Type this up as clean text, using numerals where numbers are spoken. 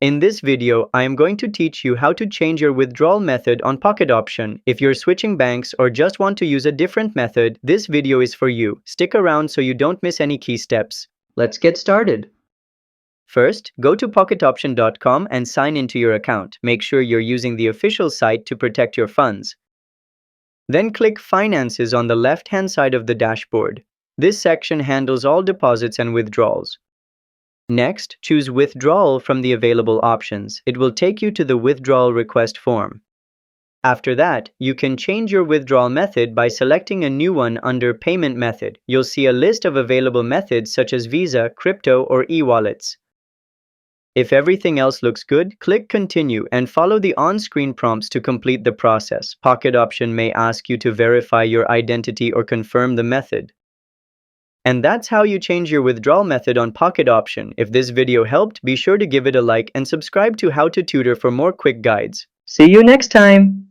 In this video, I am going to teach you how to change your withdrawal method on Pocket Option. If you're switching banks or just want to use a different method, this video is for you. Stick around so you don't miss any key steps. Let's get started. First, go to pocketoption.com and sign into your account. Make sure you're using the official site to protect your funds. Then click Finances on the left-hand side of the dashboard. This section handles all deposits and withdrawals. Next, choose Withdrawal from the available options. It will take you to the withdrawal request form. After that, you can change your withdrawal method by selecting a new one under Payment Method. You'll see a list of available methods such as Visa, crypto, or e-wallets. If everything else looks good, click Continue and follow the on-screen prompts to complete the process. Pocket Option may ask you to verify your identity or confirm the method. And that's how you change your withdrawal method on Pocket Option. If this video helped, be sure to give it a like and subscribe to How to Tutor for more quick guides. See you next time!